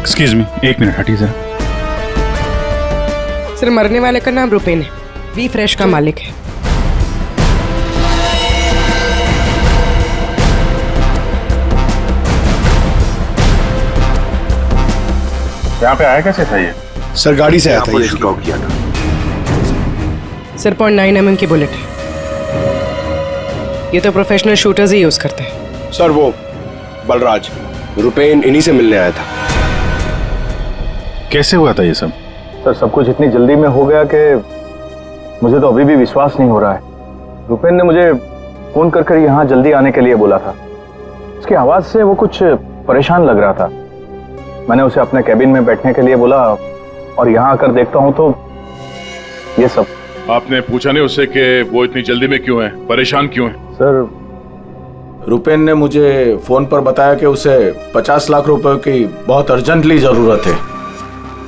Excuse me, एक minute हटिए जरा। सर, मरने वाले का नाम रुपेन है, वी फ्रेश का मालिक है। यहाँ पे आया कैसे था ये? सर गाड़ी से आया था ये। छुपाव किया था। सर 0.9 mm की बुलेट है। ये तो प्रोफेशनल शूटर्स ही यूज करते हैं। सर वो बलराज रुपेन इन्हीं से मिलने आया था। कैसे हुआ था ये सब? सर सब कुछ इतनी जल्दी में हो गया कि मुझे तो अभी भी विश्वास नहीं हो रहा है। रुपेन ने मुझे फोन कर यहाँ जल्दी आने के लिए बोला था। उसकी आवाज से वो कुछ परेशान लग रहा था। मैंने उसे अपने कैबिन में बैठने के लिए बोला और यहाँ आकर देखता हूँ तो ये सब। आपने पूछा नहीं उससे कि वो इतनी जल्दी में क्यों है, परेशान क्यों है? सर रुपेन ने मुझे फोन पर बताया कि उसे 50 लाख रुपए की बहुत अर्जेंटली जरूरत है।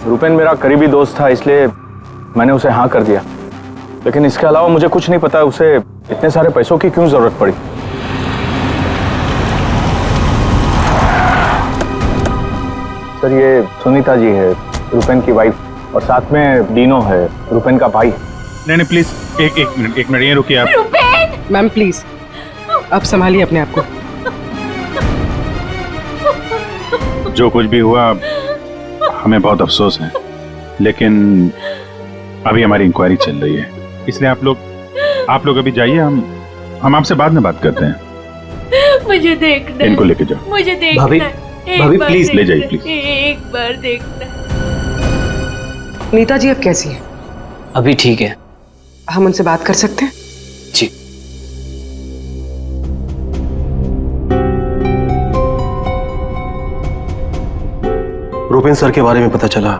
रुपेन मेरा करीबी दोस्त था, इसलिए मैंने उसे हाँ कर दिया। लेकिन इसके अलावा मुझे कुछ नहीं पता उसे इतने सारे पैसों की क्यों जरूरत पड़ी। सर ये सुनीता जी है, रुपेन की वाइफ, और साथ में डीनो है, रुपेन का भाई। नहीं प्लीज, एक मिनट ये रुकिए आप। मैम प्लीज, अब संभालिए अपने आप को। जो कुछ भी हुआ हमें बहुत अफसोस है, लेकिन अभी हमारी इंक्वायरी चल रही है, इसलिए आप लोग अभी जाइए। हम आपसे बाद में बात करते हैं। मुझे देखना, इनको लेके जाओ। मुझे देखना। भाभी प्लीज ले जाइए प्लीज। एक बार देखना। नीता जी अब कैसी है? अभी ठीक है हम उनसे बात कर सकते हैं? जी। रुपेन सर के बारे में पता चला,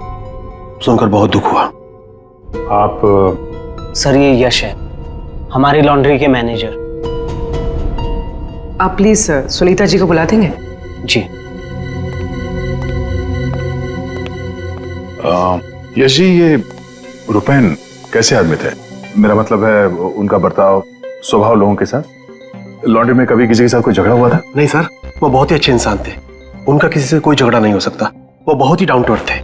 सुनकर बहुत दुख हुआ। आप सर ये यश है, हमारी लॉन्ड्री के मैनेजर। आप प्लीज सुनीता जी को बुला देंगे? जी। यश जी, ये रुपेन कैसे आदमी थे? मेरा मतलब है उनका बर्ताव, स्वभाव लोगों के साथ। लॉन्ड्री में कभी किसी के साथ कोई झगड़ा हुआ था? नहीं सर, वो बहुत ही अच्छे इंसान थे। उनका किसी से कोई झगड़ा नहीं हो सकता। वो बहुत ही डाउन टू अर्थ थे।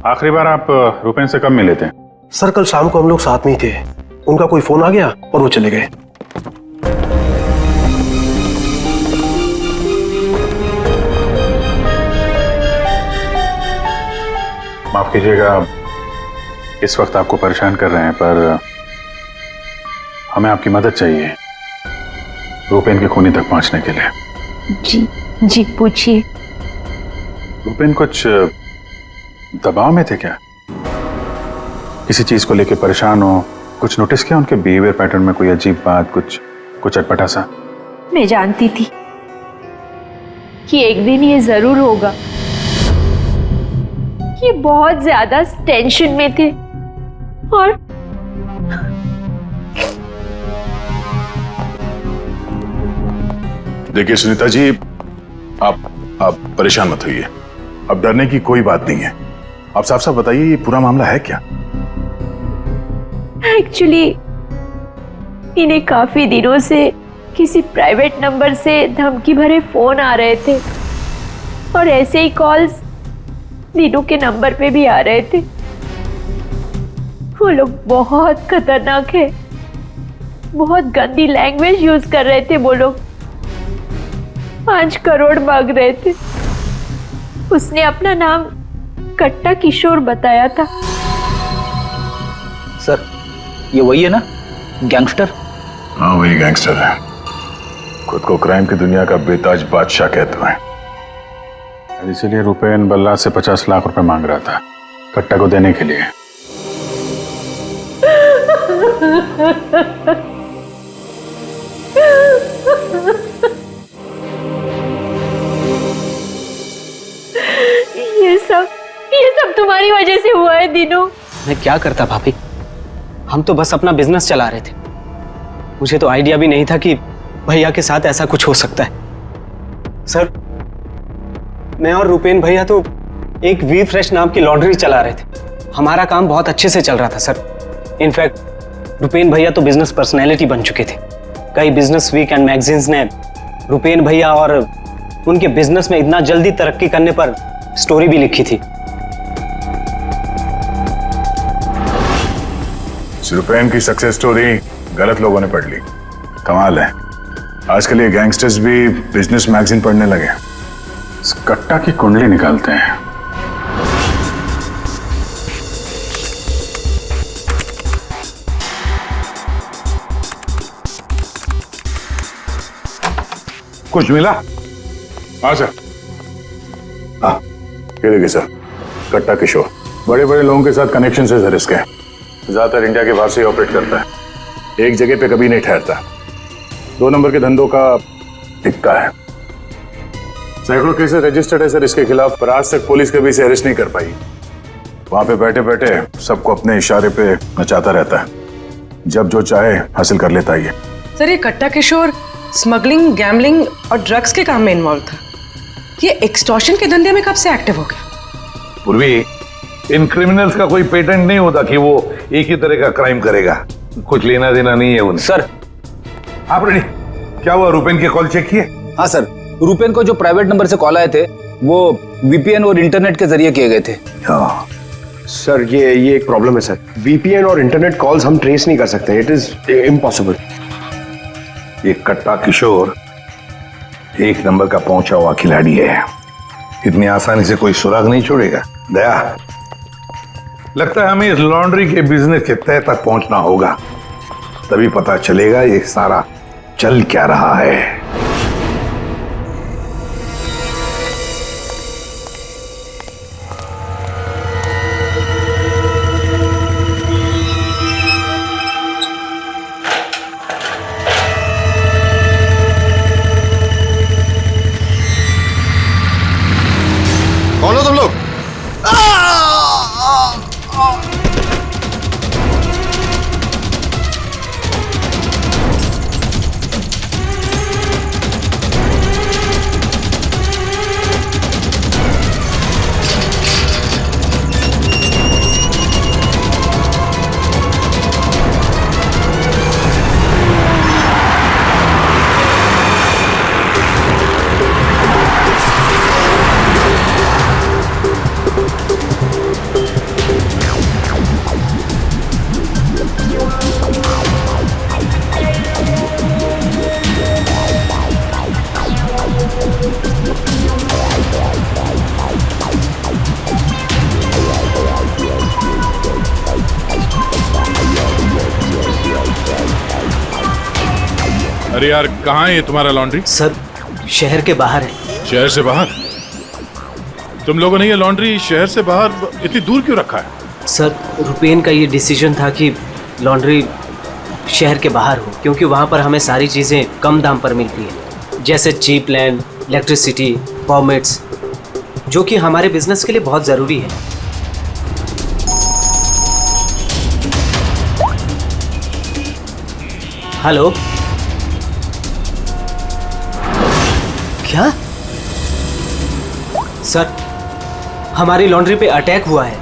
आखिरी बार आप रुपेन से कब मिले थे? सर कल शाम को हम लोग साथ में ही थे। उनका कोई फोन आ गया और वो चले गए। माफ कीजिएगा, इस वक्त आपको परेशान कर रहे हैं, पर हमें आपकी मदद चाहिए रुपेन के खूनी तक पहुंचने के लिए। जी पूछिए। रुपेन कुछ दबाव में थे क्या? किसी चीज को लेकर परेशान हो? कुछ नोटिस किया उनके बिहेवियर पैटर्न में? कोई अजीब बात, कुछ अटपटा सा? मैं जानती थी कि एक दिन ये जरूर होगा। ये बहुत ज्यादा टेंशन में थे और देखिए सुनीता जी, आप परेशान मत होइए। अब डरने की कोई बात नहीं है। आप साफ साफ बताइए, ये पूरा मामला है क्या? एक्चुअली इन्हें काफी दिनों से किसी प्राइवेट नंबर से धमकी भरे फोन आ रहे थे और ऐसे ही कॉल्स दीनू के नंबर पे भी आ रहे थे। वो लोग बहुत खतरनाक है, बहुत गंदी लैंग्वेज यूज कर रहे थे। वो लोग 5 करोड़ मांग रहे थे। उसने अपना नाम कट्टा किशोर बताया था। सर ये वही है ना, गैंगस्टर? हाँ वही गैंगस्टर है। खुद को क्राइम की दुनिया का बेताज बादशाह कहते हैं। इसीलिए रुपेन बल्ला से 50 लाख रुपए मांग रहा था कट्टा को देने के लिए। ये सब तुम्हारी वजह से हुआ है दीनू। मैं क्या करता भाभी, हम तो बस अपना बिजनेस चला रहे थे। मुझे तो आइडिया भी नहीं था कि भैया के साथ ऐसा कुछ हो सकता है। सर मैं और रुपेन भैया तो एक वी फ्रेश नाम की लॉन्ड्री चला रहे थे। हमारा काम बहुत अच्छे से चल रहा था सर। इनफैक्ट रुपेन भैया तो बिजनेस पर्सनैलिटी बन चुके थे। कई बिजनेस वीक एंड मैगजीन्स ने रुपेन भैया और उनके बिजनेस में इतना जल्दी तरक्की करने पर स्टोरी भी लिखी थी। रुपेन की सक्सेस स्टोरी गलत लोगों ने पढ़ ली। कमाल है, आजकल ये गैंगस्टर्स भी बिजनेस मैगजीन पढ़ने लगे। इस कट्टा की कुंडली निकालते हैं। कुछ मिला? हाँ सर। हाँ, ये देखिए सर, कट्टा किशोर बड़े बड़े लोगों के साथ कनेक्शन है सर इसके। ज्यादातर इंडिया के बाहर से ऑपरेट करता है, एक जगह पे कभी नहीं ठहरता। 2 नंबर के धंधों का टिक्का है। सैकड़ों केसेस रजिस्टर्ड है सर इसके खिलाफ, पर आज तक पुलिस कभी इसे अरेस्ट नहीं कर पाई। वहां पे बैठे बैठे सबको अपने इशारे पे नचाता रहता है, जब जो चाहे हासिल कर लेता है। सर ये कट्टा किशोर स्मगलिंग, गैम्बलिंग और ड्रग्स के काम में इन्वॉल्व था। ये एक्सटॉर्शन के धंधे में कब से एक्टिव हो गया? पूर्वी, इन क्रिमिनल्स का कोई पेटेंट नहीं होता कि वो एक ही तरह का क्राइम करेगा। कुछ लेना देना नहीं है उन्हें। सर, आप रेडी? क्या हुआ, रुपेन के कॉल चेक किए? हाँ सर, रुपेन को जो प्राइवेट नंबर से कॉल आए थे वो वीपीएन और इंटरनेट के जरिए किए गए थे। हाँ सर, ये एक प्रॉब्लम है सर। वीपीएन और इंटरनेट कॉल्स हम ट्रेस नहीं कर सकते, इट इज इम्पॉसिबल। ये कट्टा किशोर 1 नंबर का पहुंचा हुआ खिलाड़ी है, इतनी आसानी से कोई सुराग नहीं छोड़ेगा। दया, लगता है हमें इस लॉन्ड्री के बिजनेस के तह तक पहुंचना होगा, तभी पता चलेगा ये सारा चल क्या रहा है। कौन हो तुम लोग? अरे यार, कहाँ है ये तुम्हारा लॉन्ड्री? सर, शहर के बाहर है। शहर से बाहर? तुम लोगों ने ये लॉन्ड्री शहर से बाहर इतनी दूर क्यों रखा है? सर, रुपेन का ये डिसीजन था कि लॉन्ड्री शहर के बाहर हो, क्योंकि वहाँ पर हमें सारी चीज़ें कम दाम पर मिलती हैं, जैसे चीप लैंड, इलेक्ट्रिसिटी, परमिट्स, जो कि हमारे बिजनेस के लिए बहुत ज़रूरी है। हेलो, क्या? सर, हमारी लॉन्ड्री पे अटैक हुआ है।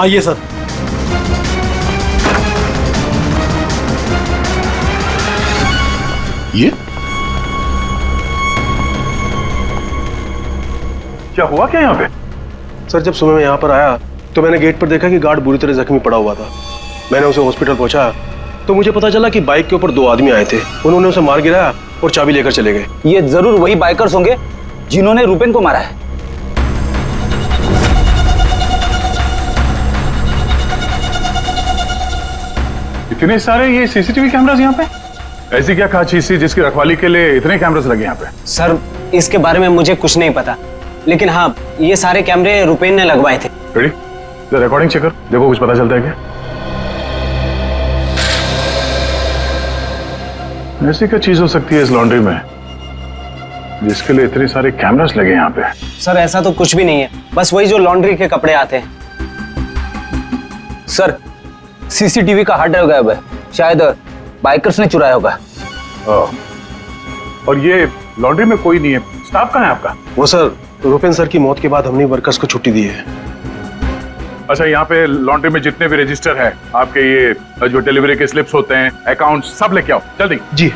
आइए सर। ये क्या हुआ क्या यहाँ पे? सर, जब सुबह मैं यहाँ पर आया तो मैंने गेट पर देखा कि गार्ड बुरी तरह जख्मी पड़ा हुआ था। मैंने उसे हॉस्पिटल पहुंचाया तो मुझे पता चला कि बाइक के ऊपर 2 आदमी आए थे। उन्होंने उसे मार गिराया और चाबी लेकर चले गए। ये जरूर वही बाइकर्स होंगे जिन्होंने रुपेन को मारा है। इतने सारे ये सीसीटीवी कैमरास यहाँ पे? ऐसी क्या खास चीज थी जिसकी रखवाली के लिए इतने कैमरास लगे यहाँ पे? सर, इसके बारे में मुझे कुछ नहीं पता, लेकिन हाँ, ये सारे कैमरे रुपेन ने लगवाए थे। रेडी? रिकॉर्डिंग चेक कर, देखो कुछ पता चलता है क्या? ऐसी क्या चीज हो सकती है इस लॉन्ड्री में जिसके लिए इतने सारे कैमरास लगे यहाँ पे? सर, ऐसा तो कुछ भी नहीं है, बस वही जो लॉन्ड्री के कपड़े आते हैं। सर, सीसीटीवी का हार्ड ड्राइव गायब है, शायद बाइकर्स ने चुराया होगा। और ये लॉन्ड्री में कोई नहीं है, स्टाफ कहाँ है आपका? वो सर, रुपेन सर की मौत के बाद हमने वर्कर्स को छुट्टी दी है। अच्छा, यहाँ पे लॉन्ड्री में जितने भी रजिस्टर है आपके, ये जो डिलीवरी के स्लिप्स होते हैं, अकाउंट, सब लेके आओ जल्दी। जी।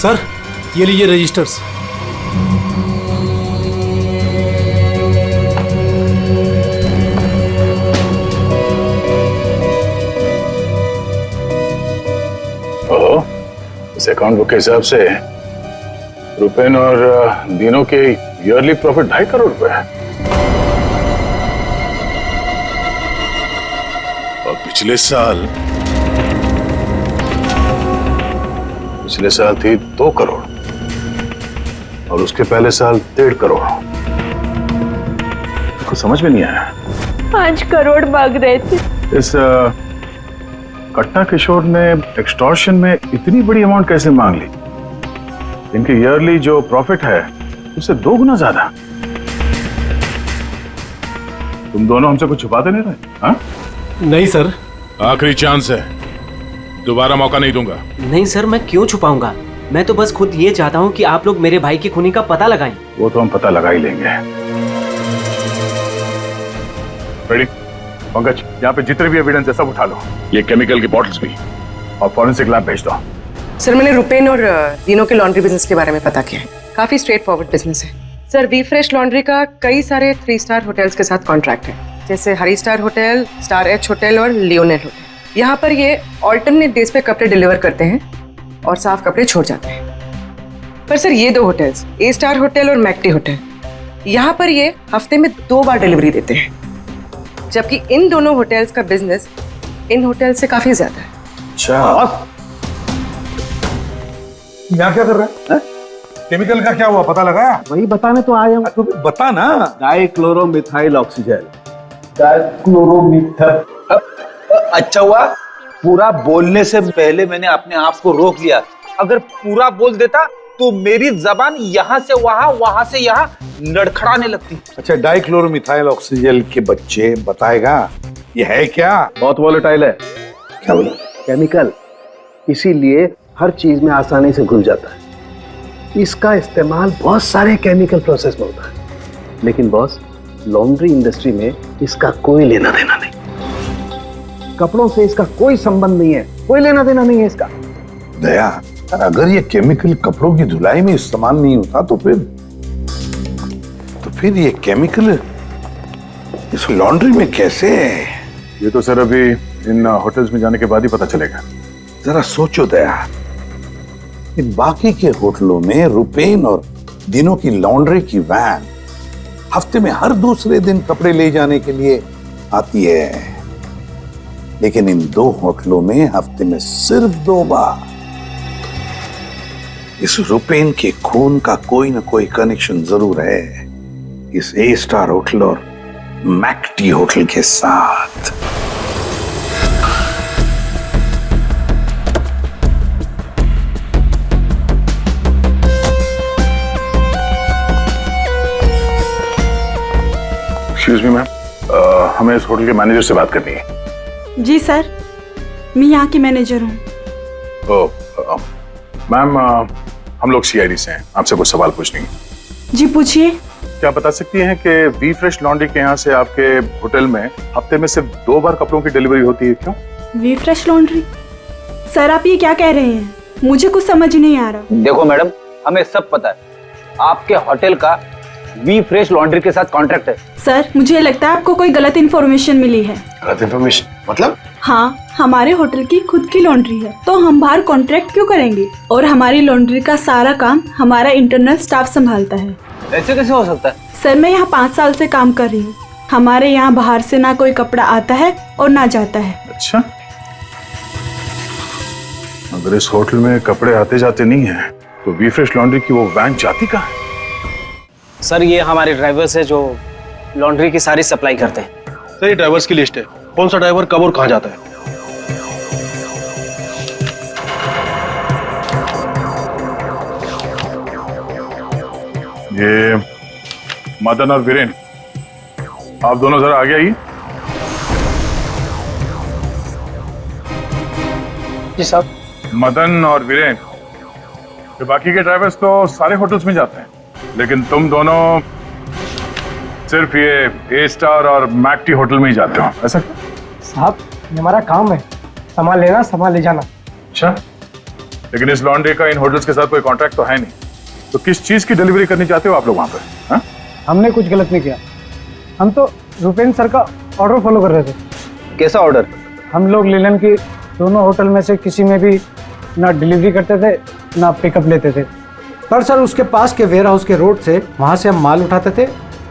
सर, ये लीजिए रजिस्टर्स। ओह, इस अकाउंट बुक के हिसाब से रुपेन और दिनों के ईयरली प्रॉफिट 2.5 करोड़ रुपए है। और पिछले साल थी 2 करोड़ और उसके पहले साल 1.5 करोड़। कुछ समझ में नहीं आया। 5 करोड़ मांग रहे थे। इस कट्टा किशोर ने एक्सटॉर्शन में इतनी बड़ी अमाउंट कैसे मांग ली? इनके ईयरली जो प्रॉफिट है उससे 2 गुना ज्यादा। तुम दोनों हमसे कुछ छुपाते नहीं रहे? हाँ? नहीं सर। आखिरी चांस है, दोबारा मौका नहीं दूंगा। नहीं सर, मैं क्यों छुपाऊंगा? मैं तो बस खुद ये चाहता हूँ कि आप लोग मेरे भाई की खूनी का पता लगाएं। वो तो हम पता लगा ही लेंगे। रेडी? पंकज, यहाँ पे जितने भी एविडेंस है सब उठा लो, ये केमिकल की बॉटल्स भी, और फॉरेंसिक लैब भेज दो। सर, मैंने रुपेन और दिनों के लॉन्ड्री बिजनेस के बारे में पता किया है। काफी स्ट्रेट फॉरवर्ड बिजनेस है सर। वी फ्रेश लॉन्ड्री का कई सारे 3 स्टार होटल्स के साथ कॉन्ट्रैक्ट है, जैसे हरी star hotel, star H hotel और लियोनेल होटल। यहाँ पर ये ऑल्टरनेट डेज पे कपड़े डिलीवर करते हैं और साफ कपड़े छोड़ जाते हैं। पर सर, ये 2 होटल्स, ए स्टार होटल और मैक्टी होटल, यहाँ पर ये हफ्ते में 2 बार डिलीवरी देते हैं, जबकि इन दोनों होटल्स का बिजनेस इन होटल से काफी ज्यादा है। अच्छा, यहाँ क्या कर रहा है? केमिकल का क्या हुआ, पता लगाया? वही बताने तो आया हूँ। तो बता ना। डाइक्लोरोमिथाइल ऑक्सीजन। अच्छा हुआ पूरा बोलने से पहले मैंने अपने आप को रोक लिया। अगर पूरा बोल देता तो मेरी जबान यहाँ से वहां, वहां से यहाँ लड़खड़ाने लगती। अच्छा, डाइक्लोरोमिथाइल ऑक्सीजन के बच्चे बताएगा ये है क्या? बहुत वोलेटाइल है। क्या बोला? केमिकल, इसीलिए हर चीज में आसानी से घुल जाता है। इसका इस्तेमाल बहुत सारे केमिकल प्रोसेस में होता है, लेकिन बॉस, लॉन्ड्री इंडस्ट्री में इसका कोई लेना देना नहीं। कपड़ों से इसका कोई संबंध नहीं है, कोई लेना देना नहीं है इसका। दया, अगर ये केमिकल कपड़ों की धुलाई में इस्तेमाल नहीं होता तो फिर ये केमिकल इस लॉन्ड्री में कैसे? ये तो सर अभी इन होटल्स में जाने के बाद ही पता चलेगा। जरा सोचो दया, इन बाकी के होटलों में रुपेन और दिनों की लॉन्ड्री की वैन हफ्ते में हर दूसरे दिन कपड़े ले जाने के लिए आती है, लेकिन इन 2 होटलों में हफ्ते में सिर्फ 2 बार। इस रुपेन के खून का कोई ना कोई कनेक्शन जरूर है इस ए स्टार होटल और मैक्टी होटल के साथ। एक्सक्यूज मी मैम, हमें इस होटल के मैनेजर से बात करनी है। जी सर, मैं यहाँ की मैनेजर हूँ। मैम, हम लोग सीआईडी से हैं, आपसे कुछ सवाल पूछने हैं। जी पूछिए। क्या बता सकती हैं कि वी फ्रेश लॉन्ड्री के यहाँ से आपके होटल में हफ्ते में सिर्फ 2 बार कपड़ों की डिलीवरी होती है, क्यों? We fresh laundry? सर, आप ये क्या कह रहे हैं? मुझे कुछ समझ नहीं आ रहा। देखो मैडम, हमें सब पता है आपके होटल का वी फ्रेश लॉन्ड्री के साथ कॉन्ट्रैक्ट है। सर, मुझे लगता है आपको कोई गलत इन्फॉर्मेशन मिली है। गलत इन्फॉर्मेशन मतलब? हाँ, हमारे होटल की खुद की लॉन्ड्री है, तो हम बाहर कॉन्ट्रैक्ट क्यों करेंगे? और हमारी लॉन्ड्री का सारा काम हमारा इंटरनल स्टाफ संभालता है। ऐसे कैसे हो सकता है? सर, मैं यहाँ 5 साल से काम कर रही हूँ। हमारे यहाँ बाहर से ना कोई कपड़ा आता है और ना जाता है। अच्छा, अगर इस होटल में कपड़े आते जाते नहीं है तो वी फ्रेश लॉन्ड्री की वो वैन जाती कहाँ है? सर, ये हमारे ड्राइवर्स है जो लॉन्ड्री की सारी सप्लाई करते हैं। सर, ये ड्राइवर्स की लिस्ट है, कौन सा ड्राइवर कब और कहाँ जाता है। ये मदन और वीरेन, आप दोनों जरा आगे आइए। जी साहब। मदन और वीरेन, ये बाकी के ड्राइवर्स तो सारे होटल्स में जाते हैं, लेकिन तुम दोनों सिर्फ ये ए स्टार और मैक टी होटल में ही जाते हो, ऐसा क्यों? साहब ये हमारा काम है, सामान लेना सामान ले जाना। अच्छा, लेकिन इस लॉन्ड्री का इन होटल्स के साथ कोई कॉन्ट्रैक्ट तो है नहीं, तो किस चीज की डिलीवरी करनी चाहते हो आप लोग वहां पे? हाँ? हमने कुछ गलत नहीं किया, हम तो रुपेन सर का ऑर्डर फॉलो कर रहे थे। कैसा ऑर्डर? हम लोग लीलन की दोनों होटल में से किसी में भी ना डिलीवरी करते थे ना पिकअप लेते थे, पर सर उसके पास के वेयर हाउस के रोड से वहाँ से हम माल उठाते थे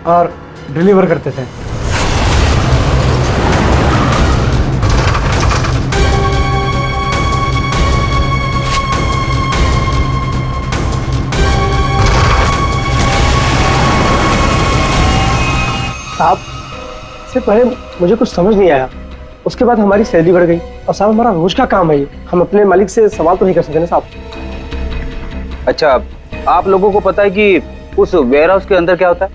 और डिलीवर करते थे। साहब इससे पहले मुझे कुछ समझ नहीं आया, उसके बाद हमारी सैलरी बढ़ गई, और साहब हमारा रोज का काम है ये, हम अपने मालिक से सवाल तो नहीं कर सकते ना साहब। अच्छा, आप लोगों को पता है कि उस वेयर हाउस के अंदर क्या होता है?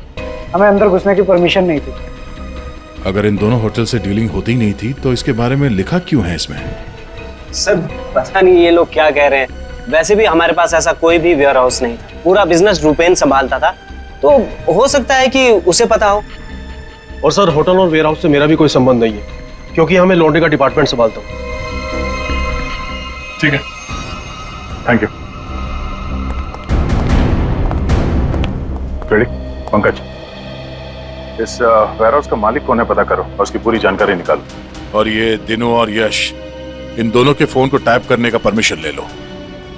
हमें अंदर घुसने की परमिशन नहीं थी। अगर इन दोनों होटल से डीलिंग होती नहीं थी तो इसके बारे में लिखा क्यों है इसमें? सर पता नहीं ये लोग क्या कह रहे हैं, वैसे भी हमारे पास ऐसा कोई भी वेयर हाउस नहीं था, पूरा बिजनेस रुपेन संभालता था, तो हो सकता है कि उसे पता हो। और सर होटल और वेयर हाउस से मेरा भी कोई संबंध नहीं है, क्योंकि हमें लॉन्ड्री का डिपार्टमेंट संभालता हूँ। ठीक है, थैंक यू। रेडी? पंकज, इस वेयर हाउस का मालिक कौन है पता करो और उसकी पूरी जानकारी निकालो। और ये दिनू और यश, इन दोनों के फोन को टैप करने का परमिशन ले लो,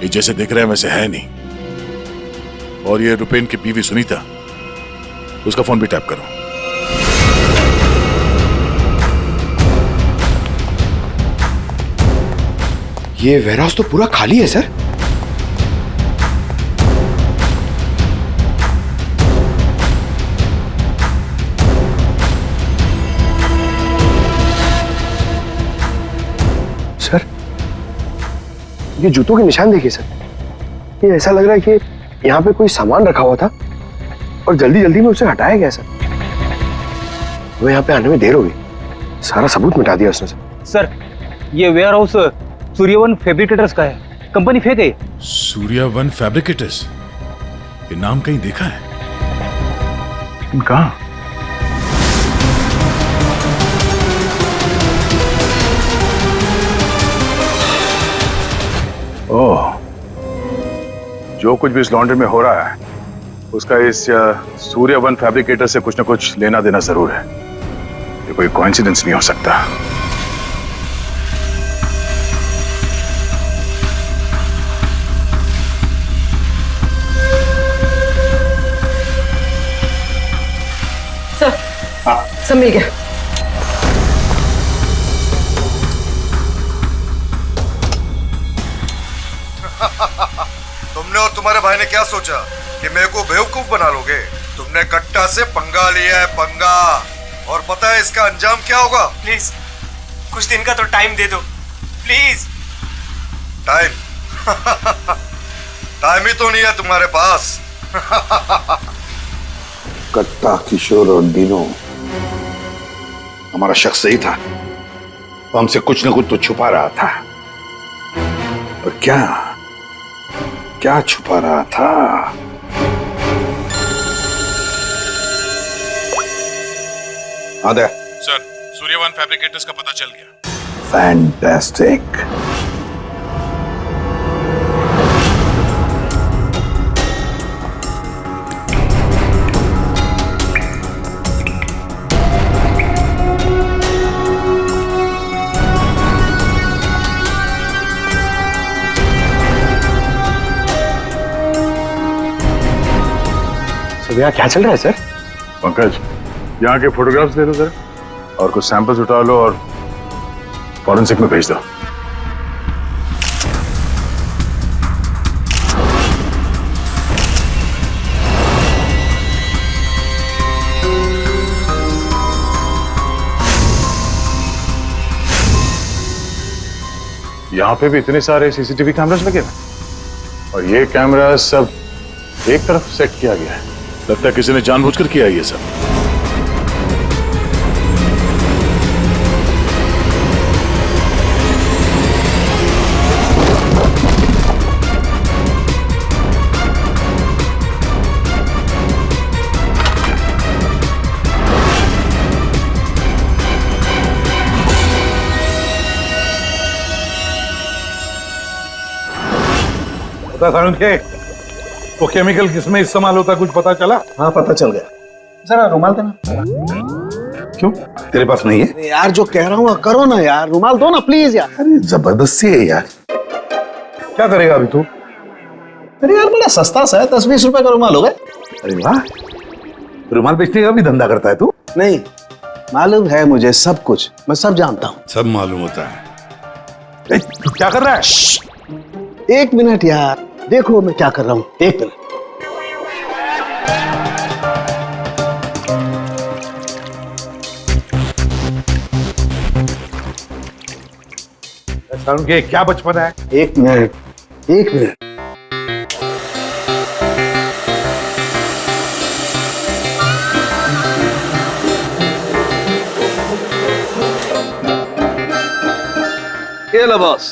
ये जैसे दिख रहे हैं वैसे है नहीं। और ये रुपेन की बीवी सुनीता, उसका फोन भी टैप करो। ये वेयरहाउस तो पूरा खाली है सर। सर ये जूतों के निशान देखिए सर, ये ऐसा लग रहा है कि यहाँ पे कोई सामान रखा हुआ था और जल्दी जल्दी में उसे हटाया गया सर। वो यहाँ पे आने में देर हो गई, सारा सबूत मिटा दिया उसने सर। सर ये वेयर हाउस सूर्यवन फैब्रिकेटर्स का है, कंपनी फेक है। सूर्यवन फैब्रिकेटर्स, ये नाम कहीं देखा है, लेकिन कहाँ? ओह, जो कुछ भी इस लॉन्ड्री में हो रहा है उसका इस सूर्यवन फैब्रिकेटर से कुछ ना कुछ लेना देना जरूर है। ये कोई कोइंसिडेंस नहीं हो सकता। सर, सब मिल गया। तुमने और तुम्हारे भाई ने क्या सोचा कि मेरे को बेवकूफ बना लोगे? तुमने कट्टा से पंगा लिया है, पंगा। और पता है इसका अंजाम क्या होगा? प्लीज कुछ दिन का तो टाइम दे दो प्लीज। टाइम? टाइम ही तो नहीं है तुम्हारे पास। कट्टा, किशोर और दिनो हमारा शख्स सही था, वो हमसे कुछ न कुछ तो छुपा रहा था। और क्या क्या छुपा रहा था? आदे सर, सूर्यवन फैब्रिकेटर्स का पता चल गया। फैंटास्टिक। यहाँ क्या चल रहा है सर? पंकज, यहाँ के फोटोग्राफ्स ले लो जरा और कुछ सैंपल्स उठा लो और फॉरेंसिक में भेज दो। यहाँ पे भी इतने सारे सीसीटीवी कैमरास लगे हैं और ये कैमरा सब एक तरफ सेट किया गया है। लगता है किसी ने जानबूझकर किया ये सब। के वो केमिकल किसमें इस्तेमाल होता कुछ पता चला? हाँ पता चल गया। जरा रुमाल देना। क्यों तेरे पास नहीं है? यार जो कह रहा हूँ करो ना यार, रुमाल दो ना प्लीज यार। अरे जबरदस्ती है यार। क्या करेगा अभी तू? अरे यार बड़ा सस्ता सा है, 10-20 रुपए का रुमाल होगा। अरे वाह, रुमाल बेचने का भी धंधा करता है तू? नहीं, मालूम है मुझे सब कुछ, मैं सब जानता हूँ। सब मालूम होता है। तू क्या कर रहा है? 1 मिनट यार, देखो मैं क्या कर रहा हूँ। 1 मिनट। के क्या बचपन है? 1 मिनट, 1 मिनट। ये लो बॉस,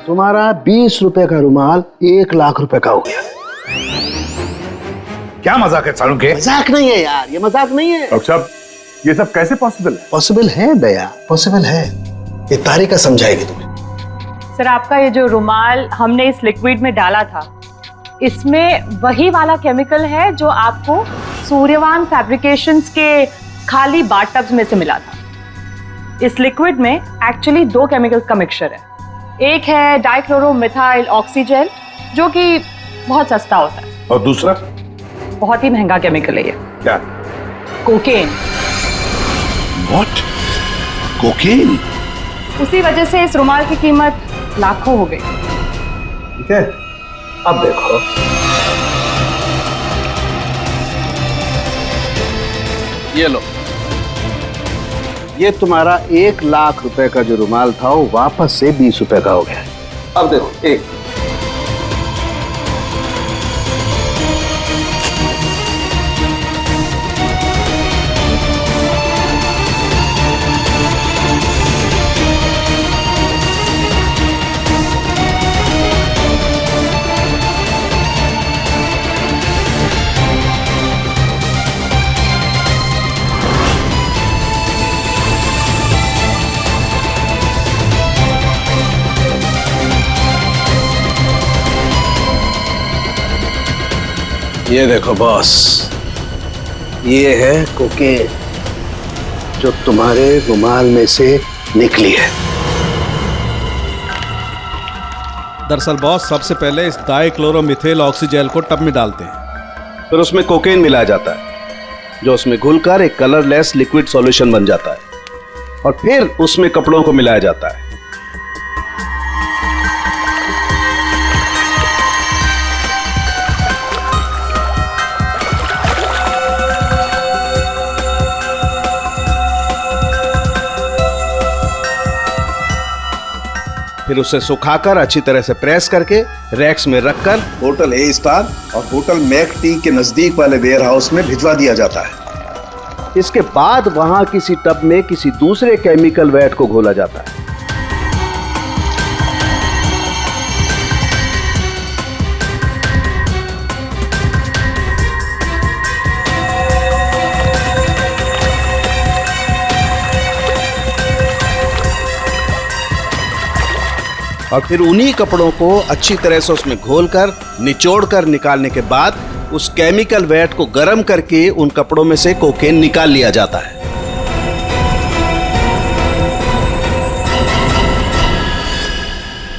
तुम्हारा 20 रुपए का रुमाल 1 लाख रुपए का हो गया। क्या मजाक है सालू के? मजाक नहीं है यार, ये मजाक नहीं है। डॉक्टर साहब ये सब कैसे पॉसिबल है? पॉसिबल है दया, पॉसिबल है। ये तारिका समझाएगी तुम्हें। सर आपका ये जो रुमाल हमने इस लिक्विड में डाला था, इसमें वही वाला केमिकल है जो आपको सूर्यवान फैब्रिकेशंस के खाली बाथटब्स में से मिला था। इस लिक्विड में एक्चुअली 2 केमिकल्स का मिक्सचर है। एक है डाइक्लोरोमिथाइल ऑक्सीजेल जो कि बहुत सस्ता होता है, और दूसरा बहुत ही महंगा केमिकल है ये। क्या? कोकेन। व्हाट? कोकेन? उसी वजह से इस रुमाल की कीमत लाखों हो गई। ठीक है, अब देखो। ये लो, ये तुम्हारा 1 लाख रुपए का जो रुमाल था वो वापस से 20 रुपए का हो गया। अब देखो, 1 ये देखो बॉस, ये है कोकेन जो तुम्हारे रुमाल में से निकली है। दरअसल बॉस सबसे पहले इस डाइक्लोरोमिथेल ऑक्सीजेल को टब में डालते हैं, फिर उसमें कोकेन मिलाया जाता है जो उसमें घुलकर एक कलरलेस लिक्विड सॉल्यूशन बन जाता है, और फिर उसमें कपड़ों को मिलाया जाता है। फिर उसे सुखाकर अच्छी तरह से प्रेस करके रैक्स में रखकर होटल ए स्टार और होटल मैक टी के नजदीक वाले वेयर हाउस में भिजवा दिया जाता है। इसके बाद वहां किसी टब में किसी दूसरे केमिकल वैट को घोला जाता है। और फिर उन्हीं कपड़ों को अच्छी तरह से उसमें घोलकर निचोड़कर निकालने के बाद उस केमिकल वैट को गर्म करके उन कपड़ों में से कोकेन निकाल लिया जाता है।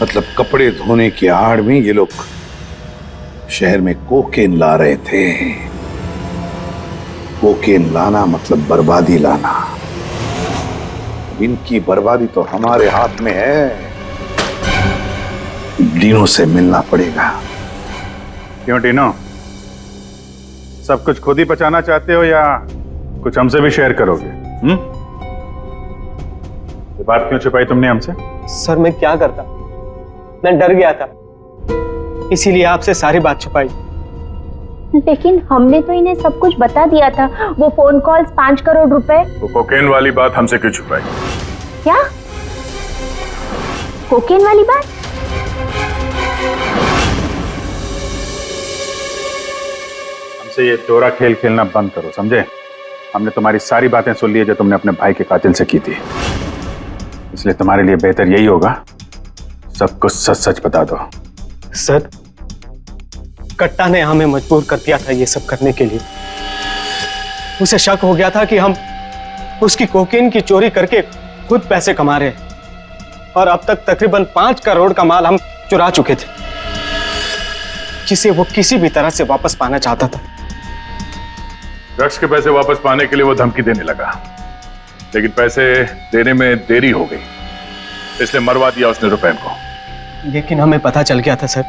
मतलब कपड़े धोने की आड़ में ये लोग शहर में कोकेन ला रहे थे। कोकेन लाना मतलब बर्बादी लाना। इनकी बर्बादी तो हमारे हाथ में है। डीनो से मिलना पड़ेगा। क्यों डीनो, सब कुछ खुद ही पचाना चाहते हो या कुछ हमसे भी शेयर करोगे? ये बात क्यों छुपाई तुमने हमसे? सर मैं क्या करता, मैं डर गया था, इसीलिए आपसे सारी बात छुपाई। लेकिन हमने तो इन्हें सब कुछ बता दिया था। वो फोन कॉल्स, 5 करोड़ रुपए। वो कोकेन वाली बात हमसे क्यों छुपाई? क्या कोकेन वाली बात? हमसे ये चोरा खेल खेलना बंद करो, समझे? हमने तुम्हारी सारी बातें सुन ली है जो तुमने अपने भाई के कातिल से की थी, इसलिए तुम्हारे लिए बेहतर यही होगा सब कुछ सच सच बता दो। सर, कट्टा ने हमें मजबूर कर दिया था ये सब करने के लिए। उसे शक हो गया था कि हम उसकी कोकेन की चोरी करके खुद पैसे कमा रहे हैं और अब तक तकरीबन 5 करोड़ का माल हम चुरा चुके थे, जिसे वो किसी भी तरह से वापस पाना चाहता था। ड्रग्स के पैसे वापस पाने के लिए वो धमकी देने लगा, लेकिन पैसे देने में देरी हो गई, इसलिए मरवा दिया उसने रुपैन को। लेकिन हमें पता चल गया था सर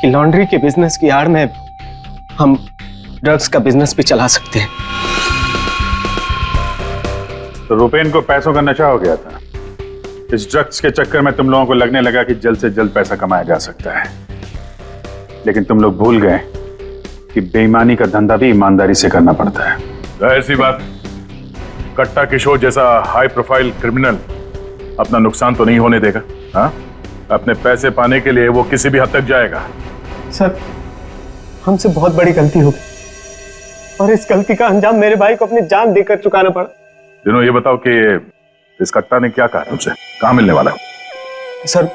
कि लॉन्ड्री के बिजनेस की आड़ में हम ड्रग्स का बिजनेस भी चला सकते हैं। तो रुपैन को पैसों का नशा हो गया था। इस ड्रग्स के चक्कर में तुम लोगों को लगने लगा कि जल्द से जल्द पैसा कमाया जा सकता है, लेकिन तुम लोग भूल गए कि बेईमानी का धंधा भी ईमानदारी से करना पड़ता है। ऐसी बात, कट्टा किशोर जैसा हाई प्रोफाइल क्रिमिनल अपना नुकसान तो नहीं होने देगा। हाँ, अपने पैसे पाने के लिए वो किसी भी हद तक जाएगा। सर, हमसे बहुत बड़ी गलती हो गई और इस गलती का अंजाम मेरे भाई को अपनी जान देकर चुकाना पड़ा। दिनों, ये बताओ कि इस कट्टा ने क्या कहा तुमसे? कहाँ मिलने वाला है? सर,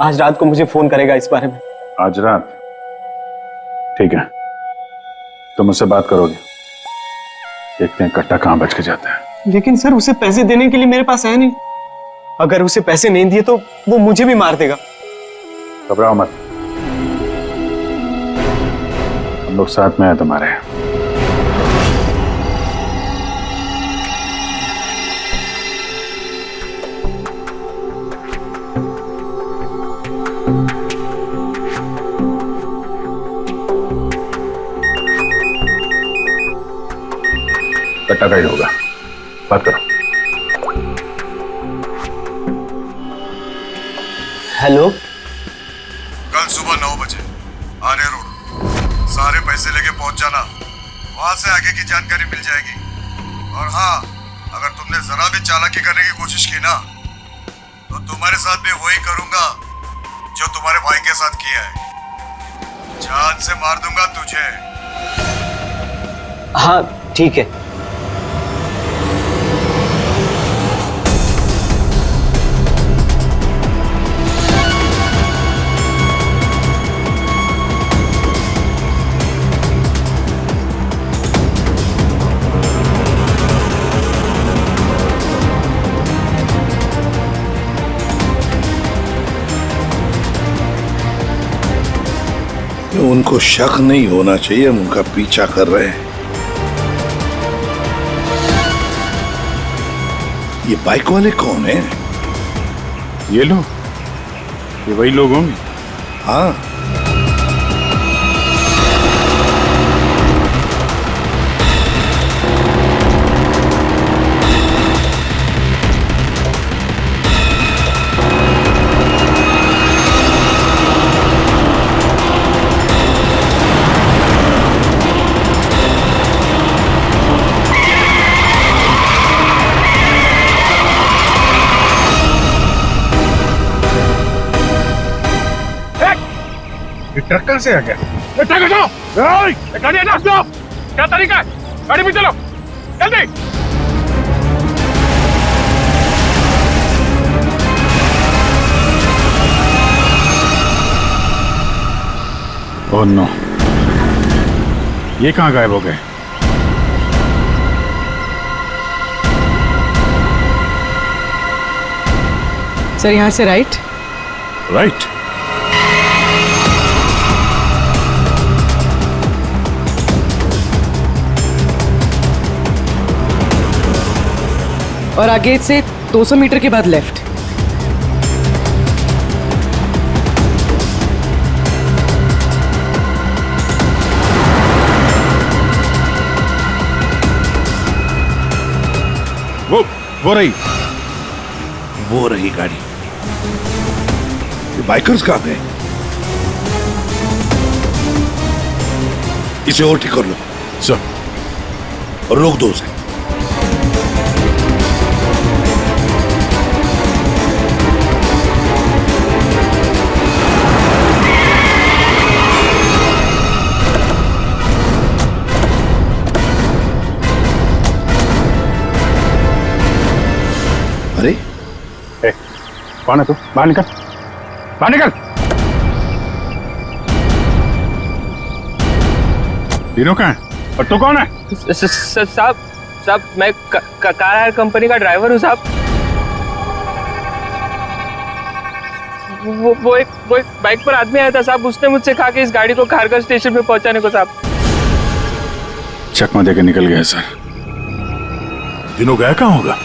आज रात को मुझे फोन करेगा इस बारे में। आज रात? ठीक है, तुम मुझसे बात करोगे, देखते हैं कट्टा कहाँ बच के जाता है। लेकिन सर, उसे पैसे देने के लिए मेरे पास है नहीं। अगर उसे पैसे नहीं दिए तो वो मुझे भी मार देगा। घबराओ मत, हम लोग साथ में हैं तुम्हारे। कट्टा गाइड होगा, बात करो। हेलो, कल सुबह 9 बजे आर्य रोड, सारे पैसे लेके पहुंच जाना, वहां से आगे की जानकारी मिल जाएगी। और हाँ, अगर तुमने जरा भी चालाकी करने की कोशिश की ना, तो तुम्हारे साथ भी वही करूंगा जो तुम्हारे भाई के साथ किया है। जान से मार दूंगा तुझे। हाँ ठीक है। उनको शक नहीं होना चाहिए, हम उनका पीछा कर रहे हैं। ये बाइक वाले कौन हैं? ये लोग, ये वही लोग होंगे। हाँ, ट्रक कहां से आ गया? ट्रक हटाओ! गाड़ी हटाओ! स्टॉप! क्या तरीका है? गाड़ी पे चलो, जल्दी! ओह नो, ये कहाँ गायब हो गए? सर, यहाँ से राइट। राइट? और आगे से 200 मीटर के बाद लेफ्ट। वो रही, वो रही गाड़ी। ये बाइकर्स कहाँ गए? इसे और ठीक कर लो सर, और रोक दो उसे। अरे कौन है तू? बाहर निकल, बाहर निकल। तीनों कहाँ है और तू कौन है? साहब मैं कार हायर कंपनी का ड्राइवर हूँ साहब। वो एक बाइक पर आदमी आया था साहब, उसने मुझसे कहा कि इस गाड़ी को खारगर स्टेशन पे पहुंचाने को साहब। चकमा देके निकल गया सर। तीनों गया कहाँ होगा?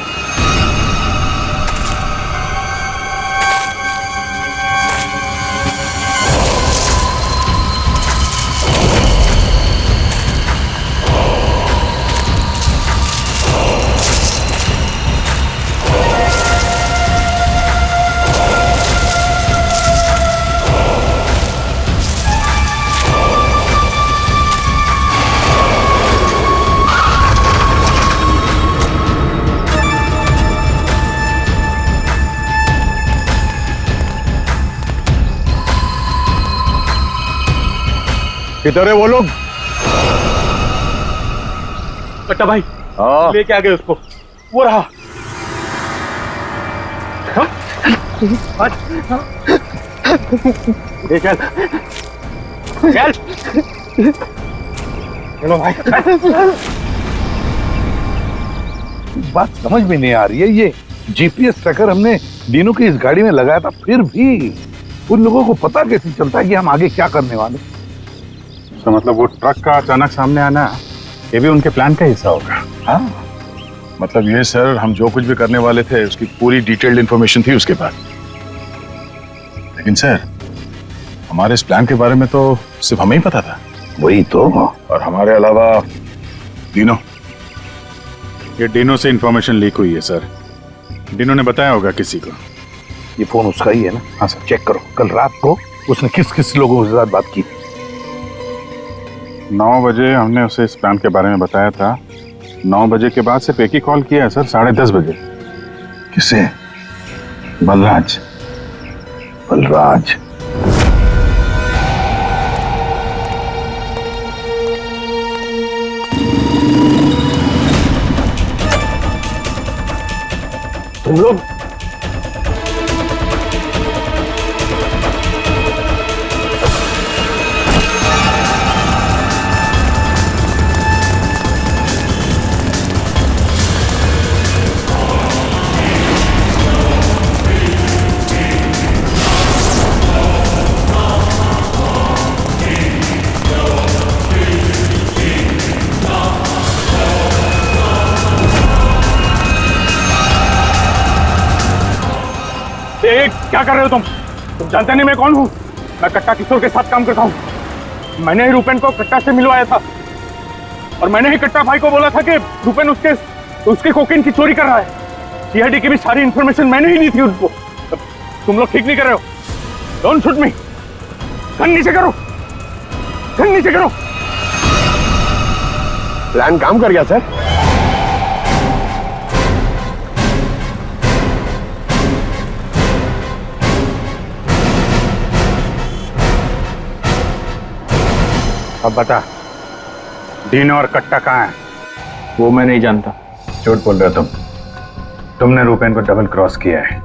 किधर है वो लोग? कट्टा भाई लेके आ गए उसको, वो रहा। चल चलो भाई। बात समझ में नहीं आ रही है, ये जीपीएस ट्रैकर हमने दीनू की इस गाड़ी में लगाया था, फिर भी उन लोगों को पता कैसे चलता है कि हम आगे क्या करने वाले? तो मतलब वो ट्रक का अचानक सामने आना ये भी उनके प्लान का हिस्सा होगा? हाँ, मतलब ये सर, हम जो कुछ भी करने वाले थे उसकी पूरी डिटेल्ड इंफॉर्मेशन थी उसके पास। लेकिन सर, हमारे इस प्लान के बारे में तो सिर्फ हमें ही पता था। वही तो। और हमारे अलावा डिनो, ये डिनो से इंफॉर्मेशन लीक हुई है सर। डिनो ने बताया होगा किसी को। ये फोन उसका ही है ना? हाँ सर, चेक करो कल रात को उसने किस किस लोगों के साथ बात की। 9 बजे हमने उसे इस प्लान के बारे में बताया था। 9 बजे के बाद सिर्फ एक ही कॉल किया है सर, 10:30 बजे। किसे? बलराज। बलराज तुम लोग क्या कर रहे हो तुम जानते नहीं मैं कौन हूँ? मैं कट्टा किशोर के साथ काम करता हूँ। मैंने ही रूपेन को कट्टा से मिलवाया था और मैंने ही कट्टा भाई को बोला था कि रूपेन उसके कोकेन की चोरी कर रहा है। सीआईडी की भी सारी इंफॉर्मेशन मैंने ही दी थी उनको। तुम लोग ठीक नहीं कर रहे हो। Don't shoot me. गन नीचे करो, गन नीचे करो। प्लान काम कर गया सर। अब बता, डीनो और कट्टा कहाँ है? वो मैं नहीं जानता। झूठ बोल रहे हो तुमने रूपेन को डबल क्रॉस किया है।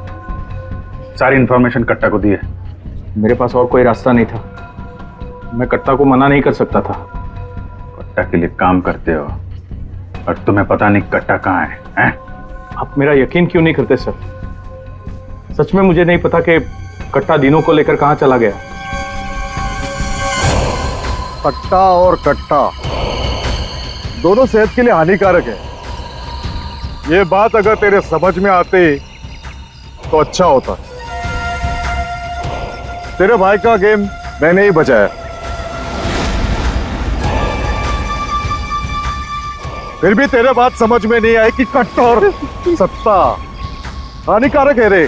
सारी इंफॉर्मेशन कट्टा को दी है। मेरे पास और कोई रास्ता नहीं था, मैं कट्टा को मना नहीं कर सकता था। कट्टा के लिए काम करते हो और तुम्हें पता नहीं कट्टा कहाँ है, हैं? आप मेरा यकीन क्यों नहीं करते सर? सच में मुझे नहीं पता कि कट्टा दिनों को लेकर कहाँ चला गया। कट्टा और कट्टा दोनों सेहत के लिए हानिकारक है। ये बात अगर तेरे समझ में आते तो अच्छा होता। तेरे भाई का गेम मैंने ही बचाया, फिर भी तेरे बात समझ में नहीं आई कि कट्टा और सत्ता हानिकारक है रे।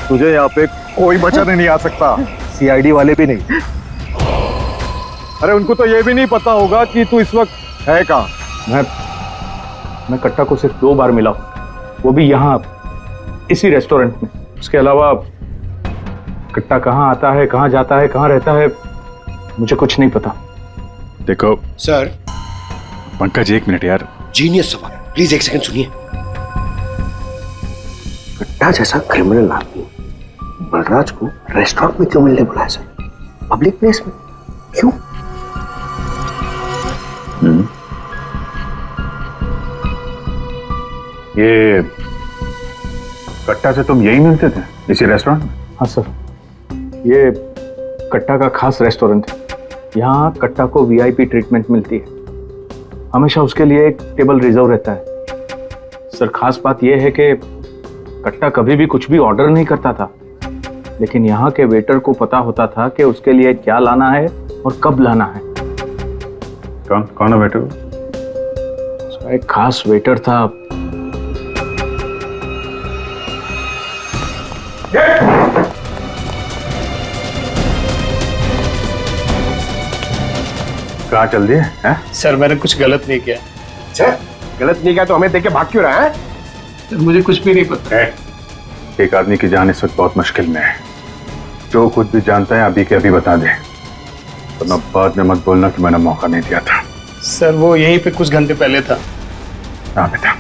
तुझे यहाँ पे कोई बचाने नहीं आ सकता, सीआईडी वाले भी नहीं। अरे उनको तो ये भी नहीं पता होगा कि तू इस वक्त है कहाँ। मैं कट्टा को सिर्फ 2 बार मिला हूं, वो भी यहाँ इसी रेस्टोरेंट में। उसके अलावा कट्टा कहाँ आता है, कहाँ जाता है, कहाँ रहता है, मुझे कुछ नहीं पता। देखो सर। पंकज 1 मिनट यार। जीनियस सवाल, प्लीज 1 सेकंड सुनिए। कट्टा जैसा क्रिमिनल आदमी बलराज को रेस्टोरेंट में क्यों मिलने बुलाया सर? पब्लिक प्लेस में क्यों? ये कट्टा से तुम यही मिलते थे इसी रेस्टोरेंट में? हाँ सर, ये कट्टा का खास रेस्टोरेंट है। यहाँ कट्टा को वीआईपी ट्रीटमेंट मिलती है। हमेशा उसके लिए एक टेबल रिजर्व रहता है। सर खास बात यह है कि कट्टा कभी भी कुछ भी ऑर्डर नहीं करता था, लेकिन यहाँ के वेटर को पता होता था कि उसके लिए क्या लाना है और कब लाना है। कौन है वेटर? एक खास वेटर था। कहाँ चल दिए हैं? सर मैंने कुछ गलत नहीं किया। अच्छा, गलत नहीं किया तो हमें देख के भाग क्यों रहा है? सर मुझे कुछ भी नहीं पता। एक आदमी की जान इस वक्त बहुत मुश्किल में है। जो कुछ भी जानता है अभी के अभी बता दे, वरना बाद में मत बोलना कि मैंने मौका नहीं दिया था। सर वो यहीं पे कुछ घंटे पहले था। हाँ बेटा,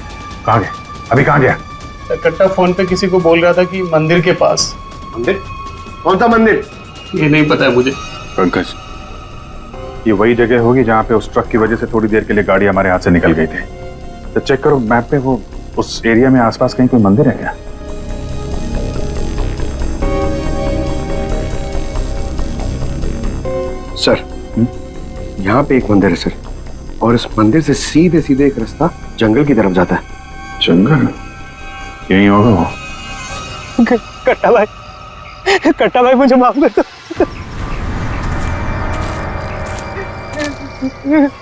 कहाँ गया? अभी कहाँ गया? सर कट्टा फोन पे किसी को बोल रहा था कि मंदिर के पास। मंदिर? कौन सा मंदिर? ये नहीं पता है मुझे। पंकज, ये वही जगह होगी जहाँ पे उस ट्रक की वजह से थोड़ी देर के लिए गाड़ी हमारे हाथ से निकल गई थी। तो चेक करो मैप पे, वो उस एरिया में आसपास कहीं कोई मंदिर है क्या? सर, यहाँ पे एक मंदिर है सर, और इस मंदिर से सीधे सीधे एक रास्ता जंगल की तरफ जाता है। जंगल? यही होगा वो। कट्टा भाई मुझे माफ कर दो।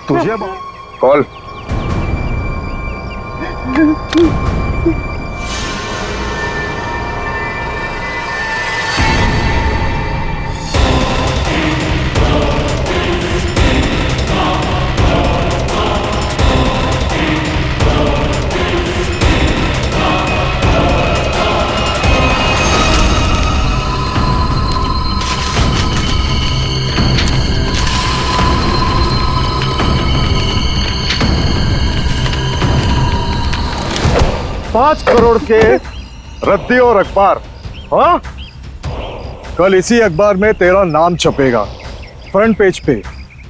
तुझे कॉल। $5 करोड़ के रद्दी और अखबार। हाँ, कल इसी अखबार में तेरा नाम छपेगा फ्रंट पेज पे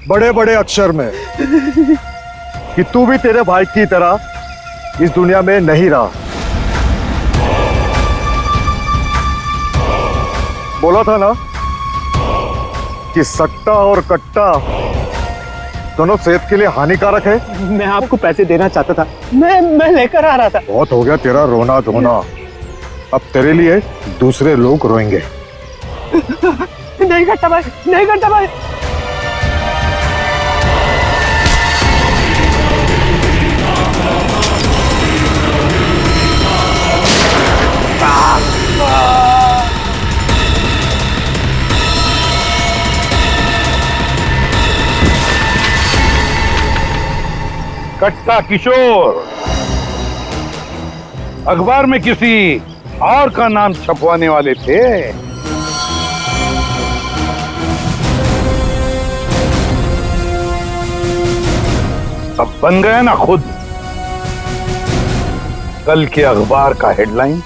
बड़े बड़े अक्षर में कि तू भी तेरे भाई की तरह इस दुनिया में नहीं रहा। बोला था ना कि सट्टा और कट्टा दोनों सेहत के लिए हानिकारक है। मैं आपको पैसे देना चाहता था, मैं लेकर आ रहा था। बहुत हो गया तेरा रोना धोना, अब तेरे लिए दूसरे लोग रोएंगे। नहीं कट्टा भाई, नहीं कट्टा भाई। कट्टा किशोर अखबार में किसी और का नाम छपवाने वाले थे। अब बन गए ना खुद। कल के अखबार का हेडलाइन